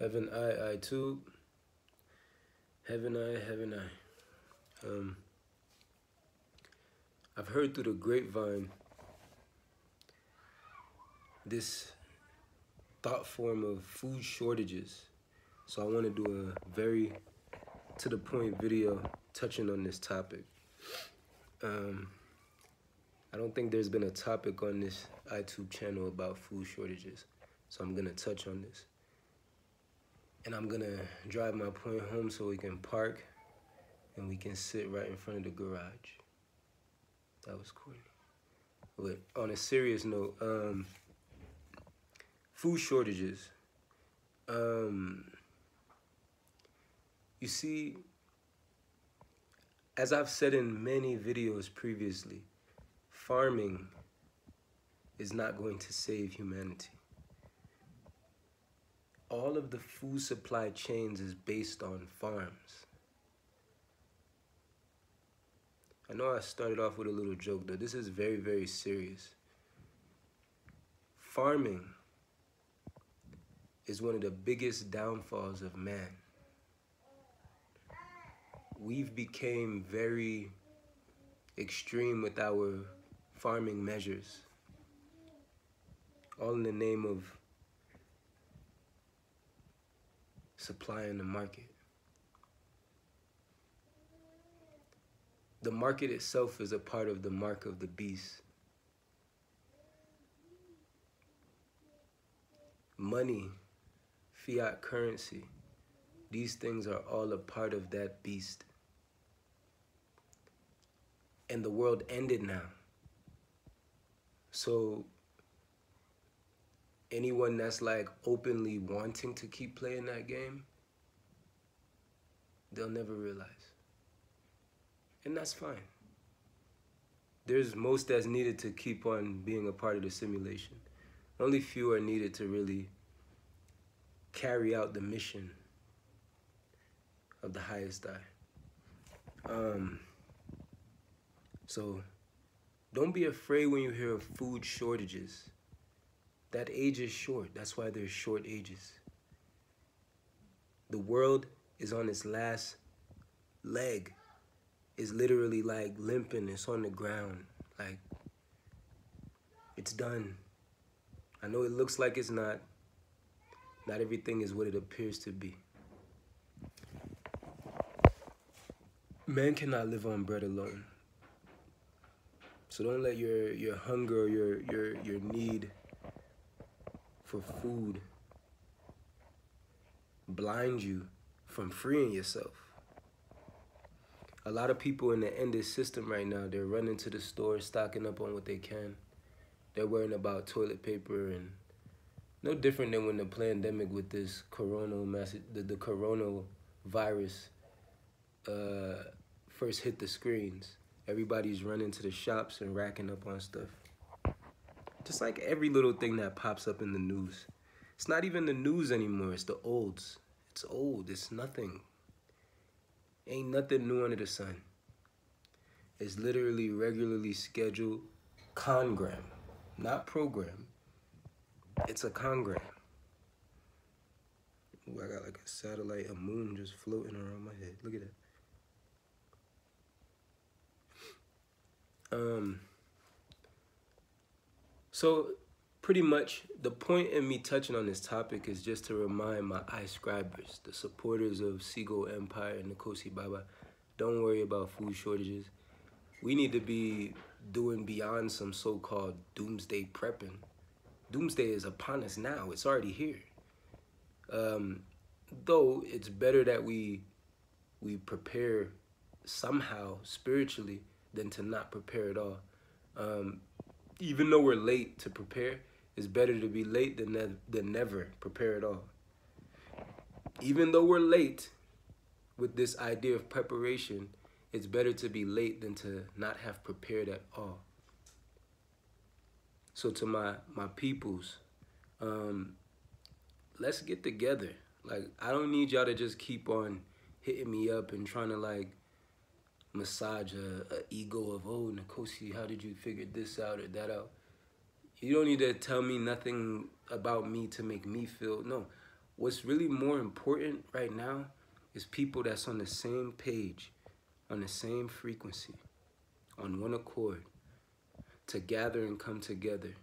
Heaven I too. Heaven I. I've heard through the grapevine this thought form of food shortages. So I want to do a very to the point video touching on this topic. I don't think there's been a topic on this YouTube channel about food shortages. So I'm going to touch on this. And I'm going to drive my point home so we can park and we can sit right in front of the garage. That was corny. But on a serious note, food shortages. You see, as I've said in many videos previously, farming is not going to save humanity. All of the food supply chains is based on farms. I know I started off with a little joke, though. This is very, very serious. Farming is one of the biggest downfalls of man. We've become very extreme with our farming measures, all in the name of supplying the market. The market itself is a part of the mark of the beast. Money, fiat currency, these things are all a part of that beast. And the world ended now. So anyone that's like openly wanting to keep playing that game, they'll never realize. And that's fine. There's most that's needed to keep on being a part of the simulation. Only few are needed to really carry out the mission of the highest I. So don't be afraid when you hear of food shortages. That age is short. That's why there's short ages. The world is on its last leg. It's literally like limping. It's on the ground. Like, it's done. I know it looks like it's not. Not everything is what it appears to be. Man cannot live on bread alone. So don't let your hunger or your need for food blind you from freeing yourself. A lot of people in the ended system right now, they're running to the store, stocking up on what they can. They're worrying about toilet paper, and no different than when the pandemic with this the coronavirus first hit the screens. Everybody's running to the shops and racking up on stuff. Just like every little thing that pops up in the news. It's not even the news anymore, it's the olds. It's old, it's nothing. Ain't nothing new under the sun. It's literally regularly scheduled congram, not program. It's a congram. Ooh, I got like a satellite, a moon just floating around my head. Look at that. So pretty much the point in me touching on this topic is just to remind my I-scribers, the supporters of Seagull Empire and Nikosi Baba, don't worry about food shortages. We need to be doing beyond some so-called doomsday prepping. Doomsday is upon us now. It's already here. Though it's better that we prepare somehow spiritually than to not prepare at all. Even though we're late to prepare, it's better to be late than never prepare at all. Even though we're late with this idea of preparation, it's better to be late than to not have prepared at all. So to my peoples, let's get together. Like, I don't need y'all to just keep on hitting me up and trying to like massage a ego of, oh, Nikosi, how did you figure this out or that out? You don't need to tell me nothing about me to make me feel, no. What's really more important right now is people that's on the same page, on the same frequency, on one accord, to gather and come together.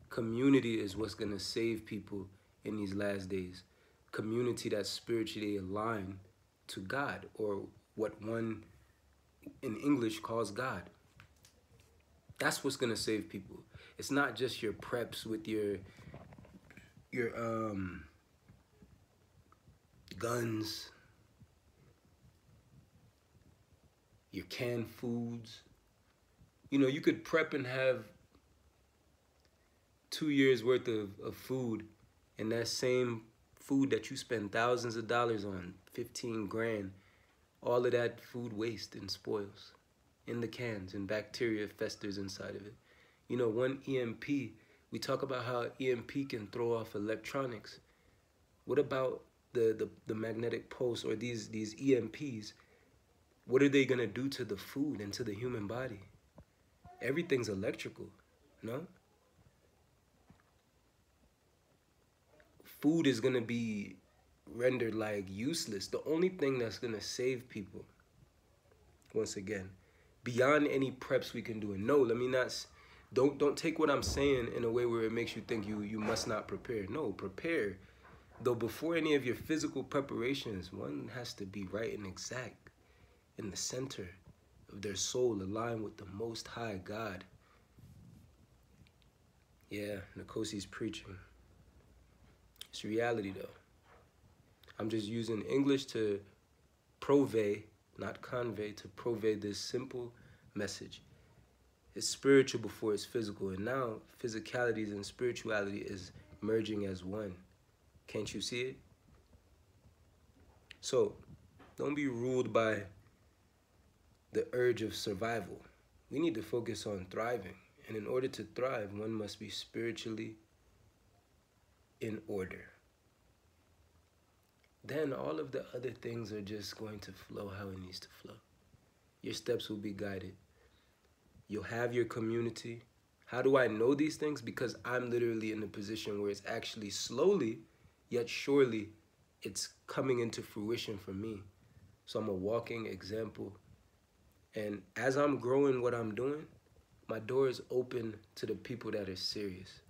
Community is what's going to save people in these last days. Community that's spiritually aligned to God, or what one in English calls God. That's what's going to save people. It's not just your preps with your guns, your canned foods. You know, you could prep and have 2 years worth of food, and that same food that you spend thousands of dollars on, 15 grand, all of that food waste and spoils in the cans, and bacteria festers inside of it. You know, one EMP, we talk about how EMP can throw off electronics. What about the magnetic pulse, or these EMPs? What are they gonna do to the food and to the human body? Everything's electrical, no? Food is gonna be rendered like useless. The only thing that's gonna save people, once again, beyond any preps we can do, and no, let me not, don't take what I'm saying in a way where it makes you think you must not prepare. No, prepare. Though before any of your physical preparations, one has to be right and exact in the center of their soul, aligned with the Most High God. Yeah, Nikosi's preaching. It's reality, though. I'm just using English to purvey, not convey, to purvey this simple message. It's spiritual before it's physical, and now physicality and spirituality is merging as one. Can't you see it? So, don't be ruled by the urge of survival. We need to focus on thriving. And in order to thrive, one must be spiritually in order. Then all of the other things are just going to flow how it needs to flow. Your steps will be guided. You'll have your community. How do I know these things? Because I'm literally in a position where it's actually slowly, yet surely, it's coming into fruition for me. So I'm a walking example. And as I'm growing what I'm doing, my door is open to the people that are serious.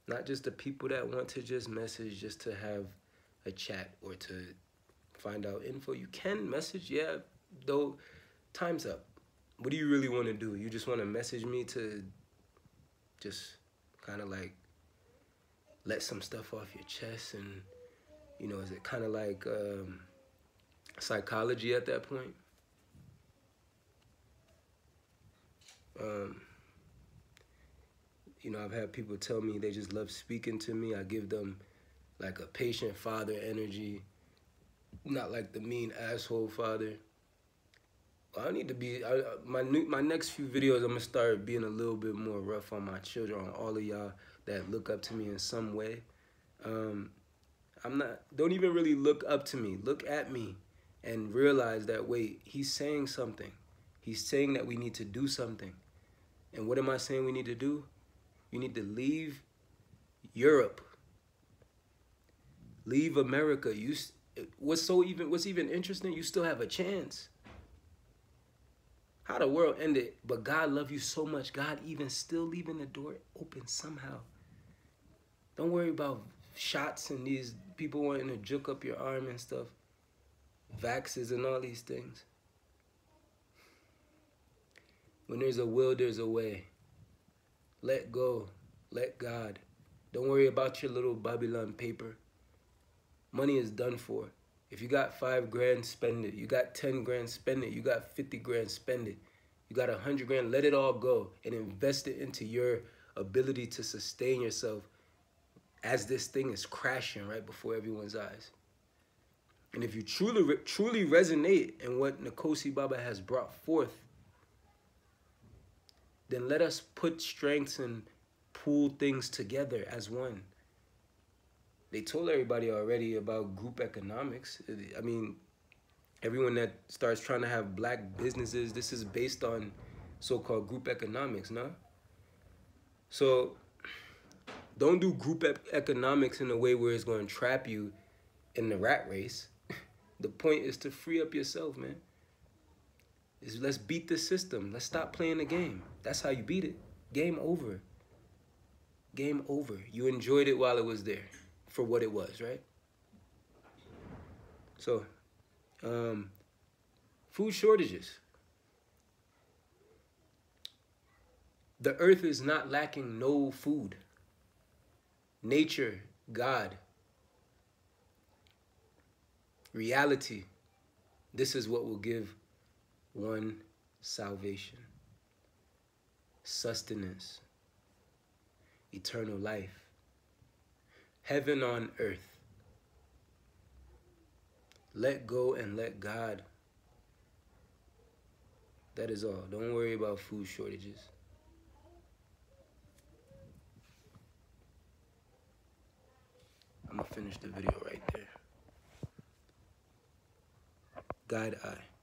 Not just the people that want to just message just to have a chat or to find out info. You can message, yeah, though time's up. What do you really want to do? You just want to message me to just kind of like let some stuff off your chest, and, you know, is it kind of like psychology at that point? You know, I've had people tell me they just love speaking to me. I give them like a patient father energy, not like the mean asshole father. I need to be, my next few videos, I'm gonna start being a little bit more rough on my children, on all of y'all that look up to me in some way. Don't even really look up to me. Look at me and realize that, wait, he's saying something. He's saying that we need to do something. And what am I saying we need to do? You need to leave Europe. Leave America. What's even interesting, you still have a chance. How the world ended, but God loved you so much. God even still leaving the door open somehow. Don't worry about shots and these people wanting to juke up your arm and stuff. Vaxes and all these things. When there's a will, there's a way. Let go. Let God. Don't worry about your little Babylon paper. Money is done for. If you got 5 grand, spend it. You got 10 grand, spend it. You got 50 grand, spend it. You got 100 grand, let it all go and invest it into your ability to sustain yourself as this thing is crashing right before everyone's eyes. And if you truly resonate in what Nikosi Baba has brought forth, then let us put strengths and pull things together as one. They told everybody already about group economics. I mean, everyone that starts trying to have black businesses, this is based on so-called group economics, no? So Don't do group economics in a way where it's going to trap you in the rat race. The point is to free up yourself, man. Let's beat the system. Let's stop playing the game. That's how you beat it. Game over. Game over. You enjoyed it while it was there for what it was, right? So, food shortages. The earth is not lacking no food. Nature, God, reality. This is what will give one salvation, sustenance, eternal life, heaven on earth. Let go and let God. That is all. Don't worry about food shortages. I'm gonna finish the video right there. God eye.